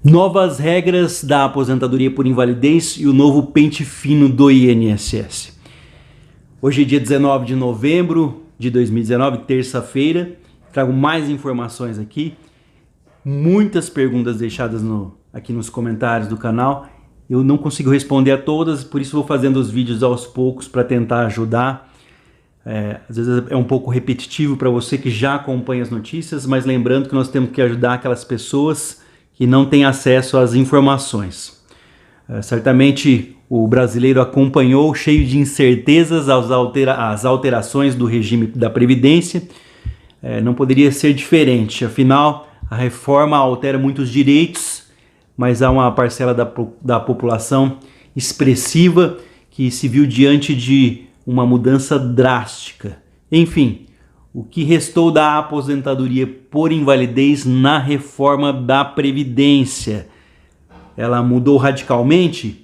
Novas regras da aposentadoria por invalidez e o novo pente fino do INSS. Hoje é dia 19 de novembro de 2019, terça-feira. Trago mais informações aqui. Muitas perguntas deixadas aqui nos comentários do canal. Eu não consigo responder a todas, por isso vou fazendo os vídeos aos poucos para tentar ajudar. Às vezes é um pouco repetitivo para você que já acompanha as notícias, mas lembrando que nós temos que ajudar aquelas pessoas que não têm acesso às informações. Certamente o brasileiro acompanhou, cheio de incertezas, as alterações do regime da Previdência. Não poderia ser diferente, afinal a reforma altera muitos direitos, mas há uma parcela da população expressiva que se viu diante de uma mudança drástica. Enfim, o que restou da aposentadoria por invalidez na reforma da Previdência? Ela mudou radicalmente?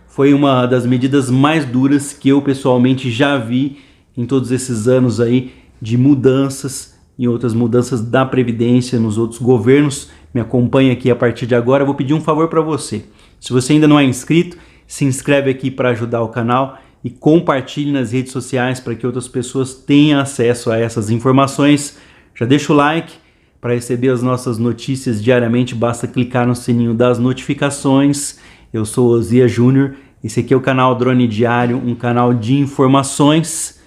Foi uma das medidas mais duras que eu pessoalmente já vi em todos esses anos aí de mudanças e outras mudanças da Previdência nos outros governos. Me acompanha aqui a partir de agora. Eu vou pedir um favor para você. Se você ainda não é inscrito, se inscreve aqui para ajudar o canal e compartilhe nas redes sociais para que outras pessoas tenham acesso a essas informações. Já deixa o like para receber as nossas notícias diariamente, basta clicar no sininho das notificações. Eu sou Osias Júnior, esse aqui é o canal Drone Diário, um canal de informações.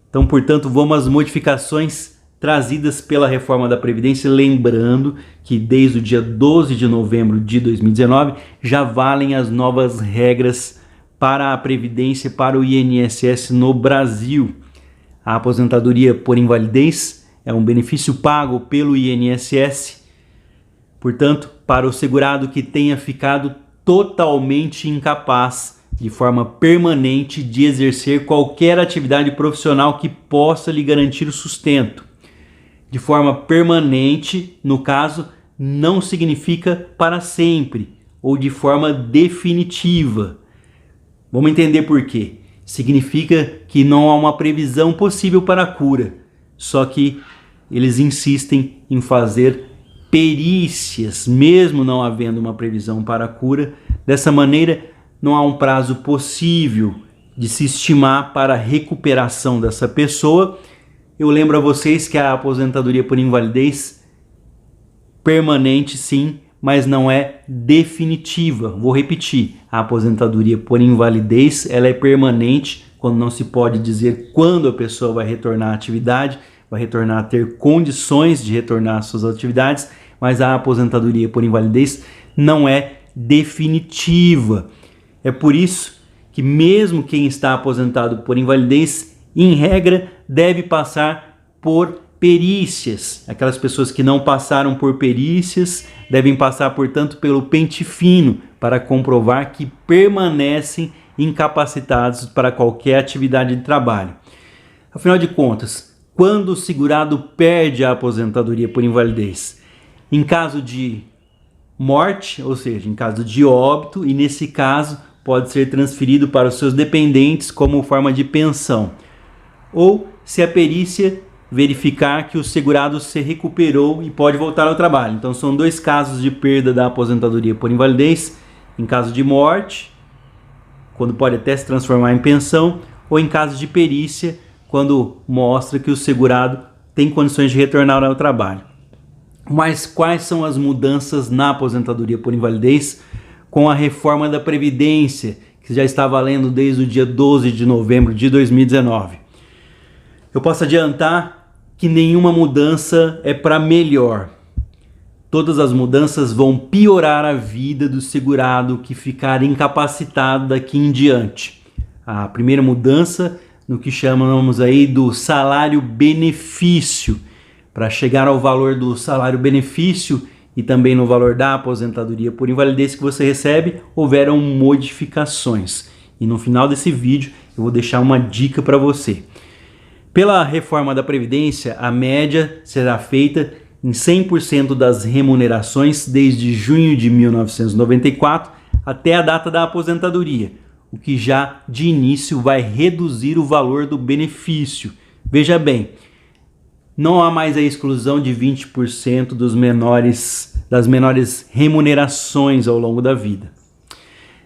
Então, portanto, vamos às modificações trazidas pela reforma da Previdência, lembrando que desde o dia 12 de novembro de 2019 já valem as novas regras para a Previdência, para o INSS no Brasil. A aposentadoria por invalidez é um benefício pago pelo INSS, portanto, para o segurado que tenha ficado totalmente incapaz, de forma permanente, de exercer qualquer atividade profissional que possa lhe garantir o sustento. De forma permanente, no caso, não significa para sempre ou de forma definitiva. Vamos entender por quê. Significa que não há uma previsão possível para a cura, só que eles insistem em fazer perícias, mesmo não havendo uma previsão para a cura. Dessa maneira, não há um prazo possível de se estimar para a recuperação dessa pessoa. Eu lembro a vocês que a aposentadoria por invalidez permanente, sim, mas não é definitiva. Vou repetir, a aposentadoria por invalidez ela é permanente, quando não se pode dizer quando a pessoa vai retornar à atividade, vai retornar a ter condições de retornar às suas atividades, mas a aposentadoria por invalidez não é definitiva. É por isso que mesmo quem está aposentado por invalidez, em regra, deve passar por perícias. Aquelas pessoas que não passaram por perícias devem passar, portanto, pelo pente fino para comprovar que permanecem incapacitados para qualquer atividade de trabalho. Afinal de contas, quando o segurado perde a aposentadoria por invalidez? Em caso de morte, ou seja, em caso de óbito, e nesse caso pode ser transferido para os seus dependentes como forma de pensão. Ou se a perícia verificar que o segurado se recuperou e pode voltar ao trabalho. Então são dois casos de perda da aposentadoria por invalidez: em caso de morte, quando pode até se transformar em pensão, ou em caso de perícia, quando mostra que o segurado tem condições de retornar ao trabalho. Mas quais são as mudanças na aposentadoria por invalidez com a reforma da Previdência, que já está valendo desde o dia 12 de novembro de 2019? Eu posso adiantar que nenhuma mudança é para melhor. Todas as mudanças vão piorar a vida do segurado que ficar incapacitado daqui em diante. A primeira mudança no que chamamos aí do salário-benefício. Para chegar ao valor do salário-benefício e também no valor da aposentadoria por invalidez que você recebe, houveram modificações. E no final desse vídeo eu vou deixar uma dica para você. Pela reforma da Previdência, a média será feita em 100% das remunerações desde junho de 1994 até a data da aposentadoria, o que já de início vai reduzir o valor do benefício. Veja bem, não há mais a exclusão de 20% das menores remunerações ao longo da vida.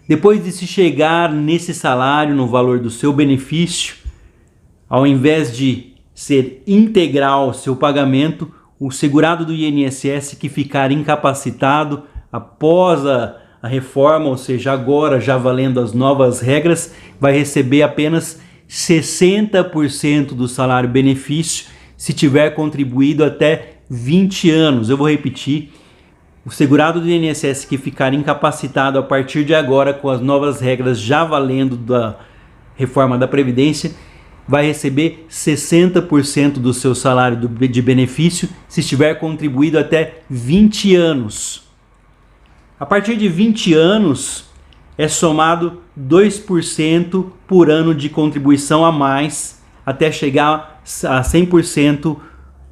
Depois de se chegar nesse salário, no valor do seu benefício, ao invés de ser integral o seu pagamento, o segurado do INSS que ficar incapacitado após a reforma, ou seja, agora já valendo as novas regras, vai receber apenas 60% do salário benefício se tiver contribuído até 20 anos. Eu vou repetir. O segurado do INSS que ficar incapacitado a partir de agora, com as novas regras já valendo da reforma da Previdência, vai receber 60% do seu salário de benefício se estiver contribuído até 20 anos. A partir de 20 anos, é somado 2% por ano de contribuição a mais, até chegar a 100%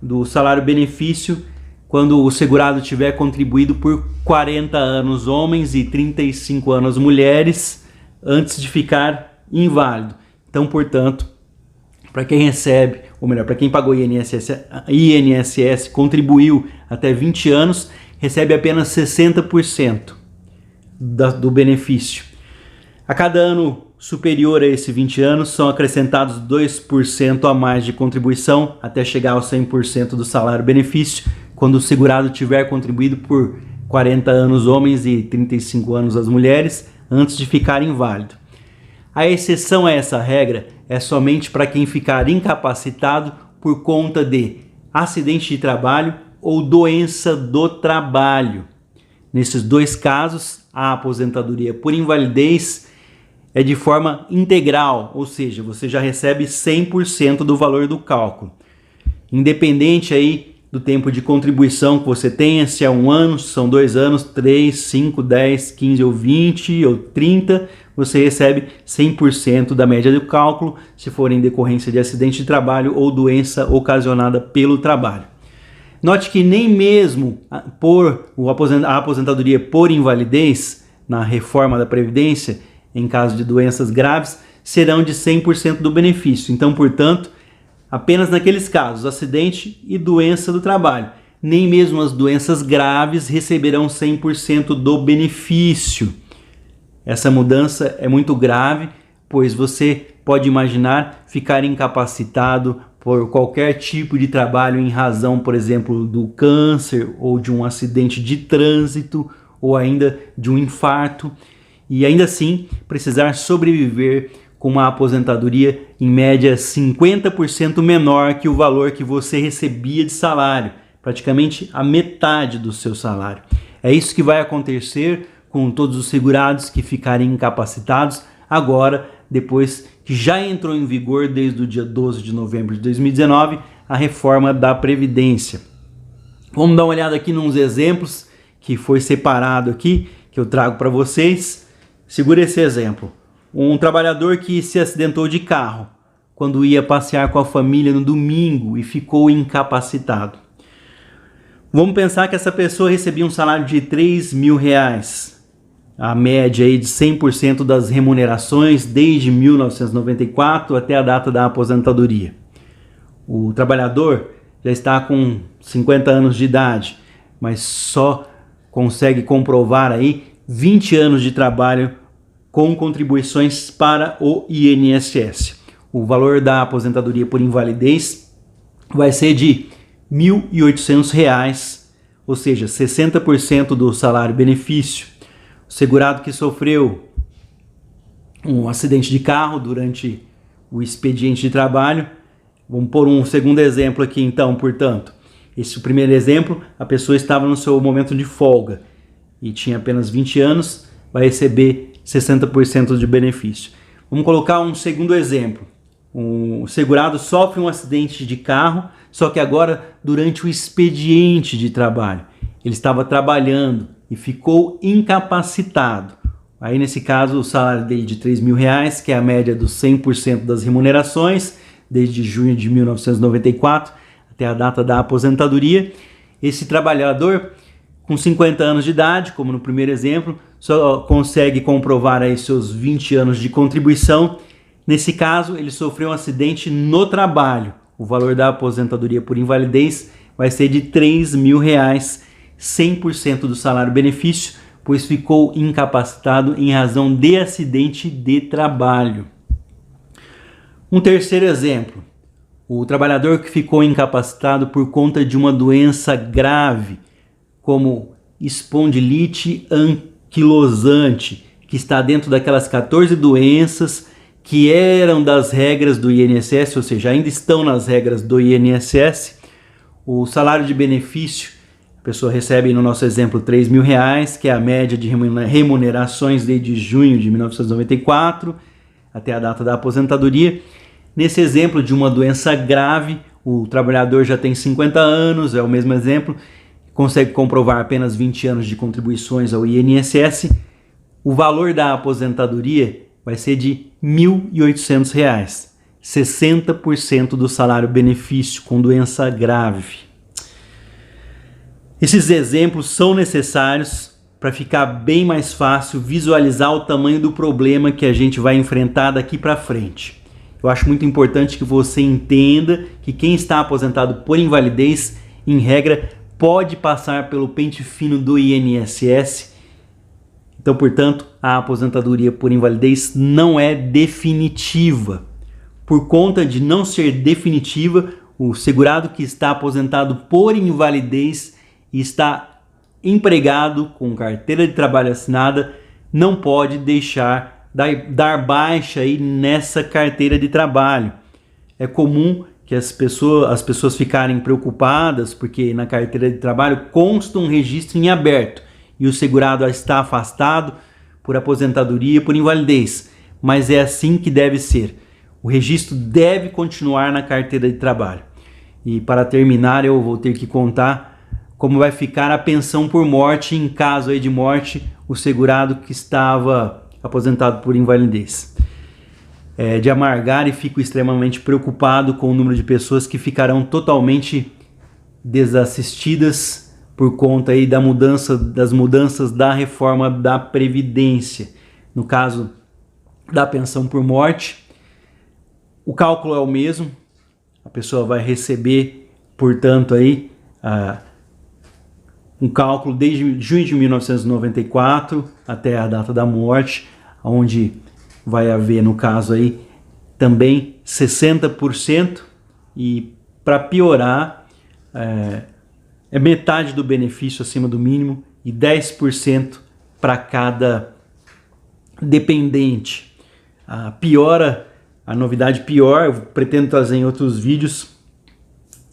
do salário benefício, quando o segurado tiver contribuído por 40 anos homens e 35 anos mulheres, antes de ficar inválido. Então, portanto, para quem recebe, ou melhor, para quem pagou INSS, contribuiu até 20 anos, recebe apenas 60% do benefício. A cada ano superior a esses 20 anos, são acrescentados 2% a mais de contribuição, até chegar aos 100% do salário benefício, quando o segurado tiver contribuído por 40 anos homens e 35 anos as mulheres, antes de ficar inválido. A exceção a essa regra é somente para quem ficar incapacitado por conta de acidente de trabalho ou doença do trabalho. Nesses dois casos, a aposentadoria por invalidez é de forma integral, ou seja, você já recebe 100% do valor do cálculo. Independente aí do tempo de contribuição que você tenha, se é 1 ano, se são 2 anos, 3, 5, 10, 15 ou 20 ou 30, você recebe 100% da média do cálculo, se for em decorrência de acidente de trabalho ou doença ocasionada pelo trabalho. Note que nem mesmo a aposentadoria por invalidez, na reforma da Previdência, em caso de doenças graves, serão de 100% do benefício. Então, portanto, apenas naqueles casos, acidente e doença do trabalho. Nem mesmo as doenças graves receberão 100% do benefício. Essa mudança é muito grave, pois você pode imaginar ficar incapacitado por qualquer tipo de trabalho em razão, por exemplo, do câncer ou de um acidente de trânsito ou ainda de um infarto, e ainda assim precisar sobreviver com uma aposentadoria em média 50% menor que o valor que você recebia de salário, praticamente a metade do seu salário. É isso que vai acontecer com todos os segurados que ficarem incapacitados agora, depois que já entrou em vigor desde o dia 12 de novembro de 2019 a reforma da Previdência. Vamos dar uma olhada aqui nos exemplos que foi separado aqui, que eu trago para vocês. Segura esse exemplo. Um trabalhador que se acidentou de carro quando ia passear com a família no domingo e ficou incapacitado. Vamos pensar que essa pessoa recebia um salário de R$3.000, a média aí de 100% das remunerações desde 1994 até a data da aposentadoria. O trabalhador já está com 50 anos de idade, mas só consegue comprovar aí 20 anos de trabalho com contribuições para o INSS. O valor da aposentadoria por invalidez vai ser de R$1.800, ou seja, 60% do salário benefício. O segurado que sofreu um acidente de carro durante o expediente de trabalho, vamos pôr um segundo exemplo aqui então, portanto. Esse primeiro exemplo, a pessoa estava no seu momento de folga e tinha apenas 20 anos, vai receber 60% de benefício. Vamos colocar um segundo exemplo. O segurado sofre um acidente de carro, só que agora durante o expediente de trabalho. Ele estava trabalhando e ficou incapacitado. Aí nesse caso o salário dele de R$3.000, que é a média dos 100% das remunerações, desde junho de 1994 até a data da aposentadoria. Esse trabalhador com 50 anos de idade, como no primeiro exemplo, só consegue comprovar aí seus 20 anos de contribuição. Nesse caso, ele sofreu um acidente no trabalho, o valor da aposentadoria por invalidez vai ser de R$ 3.000, 100% do salário-benefício, pois ficou incapacitado em razão de acidente de trabalho. Um terceiro exemplo, o trabalhador que ficou incapacitado por conta de uma doença grave, como espondilite anquilosante, que está dentro daquelas 14 doenças que eram das regras do INSS, ou seja, ainda estão nas regras do INSS. O salário de benefício, a pessoa recebe, no nosso exemplo, R$ 3.000, que é a média de remunerações desde junho de 1994 até a data da aposentadoria. Nesse exemplo de uma doença grave, o trabalhador já tem 50 anos, é o mesmo exemplo, consegue comprovar apenas 20 anos de contribuições ao INSS. O valor da aposentadoria vai ser de R$ 1.800, 60% do salário-benefício com doença grave. Esses exemplos são necessários para ficar bem mais fácil visualizar o tamanho do problema que a gente vai enfrentar daqui para frente. Eu acho muito importante que você entenda que quem está aposentado por invalidez, em regra, pode passar pelo pente fino do INSS. Então, portanto, a aposentadoria por invalidez não é definitiva. Por conta de não ser definitiva, o segurado que está aposentado por invalidez e está empregado com carteira de trabalho assinada não pode dar baixa aí nessa carteira de trabalho. É comum que as pessoas ficarem preocupadas porque na carteira de trabalho consta um registro em aberto e o segurado está afastado por aposentadoria por invalidez, mas é assim que deve ser. O registro deve continuar na carteira de trabalho. E para terminar, eu vou ter que contar como vai ficar a pensão por morte em caso aí de morte o segurado que estava aposentado por invalidez. É de amargar e fico extremamente preocupado com o número de pessoas que ficarão totalmente desassistidas por conta aí das mudanças da reforma da Previdência. No caso da pensão por morte, o cálculo é o mesmo, a pessoa vai receber, portanto, aí, um cálculo desde junho de 1994 até a data da morte, onde vai haver, no caso, aí, também 60%, e para piorar, é metade do benefício acima do mínimo e 10% para cada dependente. A novidade pior, eu pretendo trazer em outros vídeos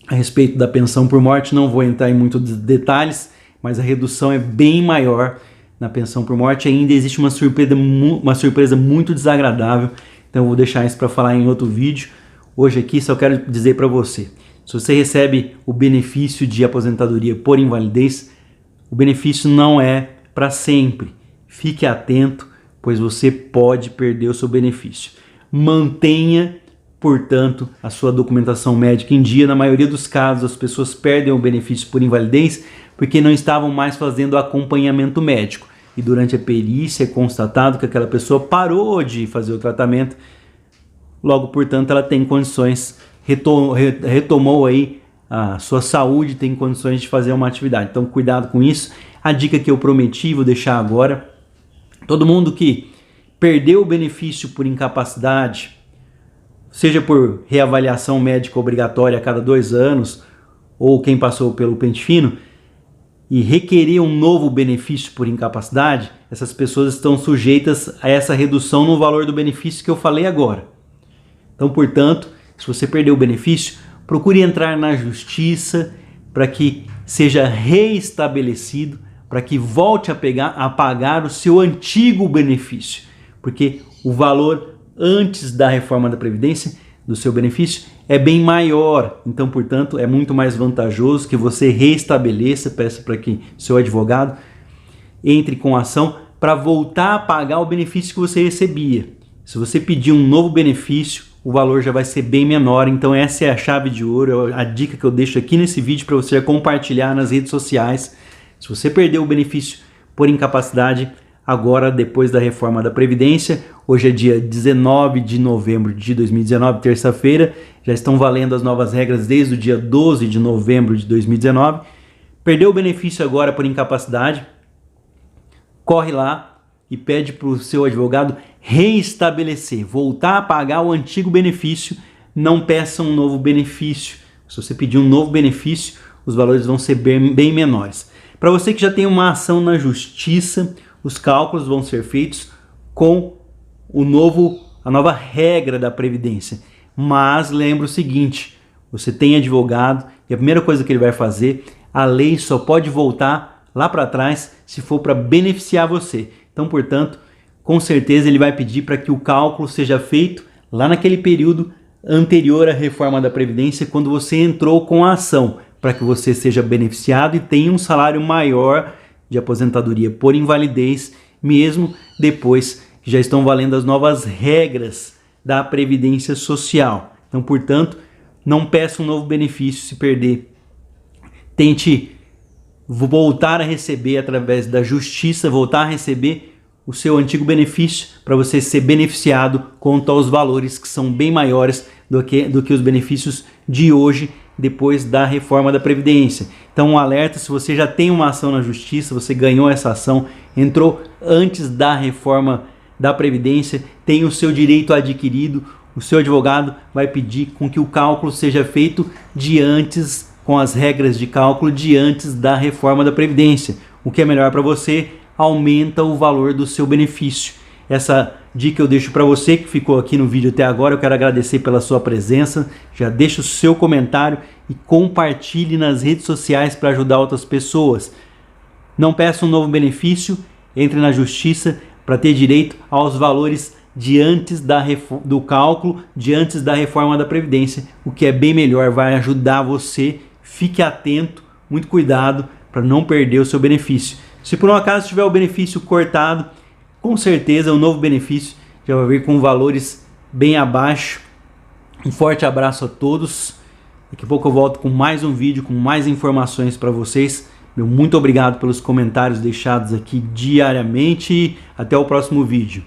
a respeito da pensão por morte, não vou entrar em muitos detalhes, mas a redução é bem maior na pensão por morte. Ainda existe uma surpresa muito desagradável, então eu vou deixar isso para falar em outro vídeo. Hoje aqui só quero dizer para você, se você recebe o benefício de aposentadoria por invalidez, o benefício não é para sempre. Fique atento, pois você pode perder o seu benefício. Mantenha, portanto, a sua documentação médica em dia. Na maioria dos casos, as pessoas perdem o benefício por invalidez porque não estavam mais fazendo acompanhamento médico. E durante a perícia é constatado que aquela pessoa parou de fazer o tratamento. Logo, portanto, ela tem condições, retomou aí a sua saúde, tem condições de fazer uma atividade. Então, cuidado com isso. A dica que eu prometi, vou deixar agora. Todo mundo que perdeu o benefício por incapacidade, seja por reavaliação médica obrigatória a cada 2 anos, ou quem passou pelo pente fino, e requerer um novo benefício por incapacidade, essas pessoas estão sujeitas a essa redução no valor do benefício que eu falei agora. Então, portanto, se você perdeu o benefício, procure entrar na justiça para que seja reestabelecido, para que volte a pagar o seu antigo benefício, porque o valor antes da reforma da Previdência do seu benefício é bem maior. Então, portanto, é muito mais vantajoso que você reestabeleça, peça para que seu advogado entre com ação para voltar a pagar o benefício que você recebia. Se você pedir um novo benefício, o valor já vai ser bem menor. Então essa é a chave de ouro, a dica que eu deixo aqui nesse vídeo para você compartilhar nas redes sociais. Se você perdeu o benefício por incapacidade, agora depois da reforma da Previdência. Hoje é dia 19 de novembro de 2019, terça-feira. Já estão valendo as novas regras desde o dia 12 de novembro de 2019. Perdeu o benefício agora por incapacidade, corre lá e pede para o seu advogado reestabelecer, voltar a pagar o antigo benefício. Não peça um novo benefício. Se você pedir um novo benefício, os valores vão ser bem menores. Para você que já tem uma ação na justiça, os cálculos vão ser feitos com a nova regra da Previdência. Mas lembre o seguinte, você tem advogado e a primeira coisa que ele vai fazer, a lei só pode voltar lá para trás se for para beneficiar você. Então, portanto, com certeza ele vai pedir para que o cálculo seja feito lá naquele período anterior à reforma da Previdência, quando você entrou com a ação, para que você seja beneficiado e tenha um salário maior de aposentadoria por invalidez, mesmo depois que já estão valendo as novas regras da Previdência Social. Então, portanto, não peça um novo benefício se perder. Tente voltar a receber através da justiça, voltar a receber o seu antigo benefício para você ser beneficiado quanto aos valores que são bem maiores do que os benefícios de hoje, depois da reforma da Previdência. Então, um alerta: se você já tem uma ação na justiça, você ganhou essa ação, entrou antes da reforma da Previdência, tem o seu direito adquirido, o seu advogado vai pedir com que o cálculo seja feito com as regras de cálculo de antes da reforma da Previdência. O que é melhor para você, aumenta o valor do seu benefício. Essa dica eu deixo para você que ficou aqui no vídeo até agora. Eu quero agradecer pela sua presença. Já deixa o seu comentário e compartilhe nas redes sociais para ajudar outras pessoas. Não peça um novo benefício, entre na justiça para ter direito aos valores de antes do cálculo, de antes da reforma da Previdência, o que é bem melhor, vai ajudar você. Fique atento, muito cuidado para não perder o seu benefício. Se por um acaso tiver o benefício cortado, com certeza o novo benefício já vai vir com valores bem abaixo. Um forte abraço a todos. Daqui a pouco eu volto com mais um vídeo, com mais informações para vocês. Meu muito obrigado pelos comentários deixados aqui diariamente. Até o próximo vídeo.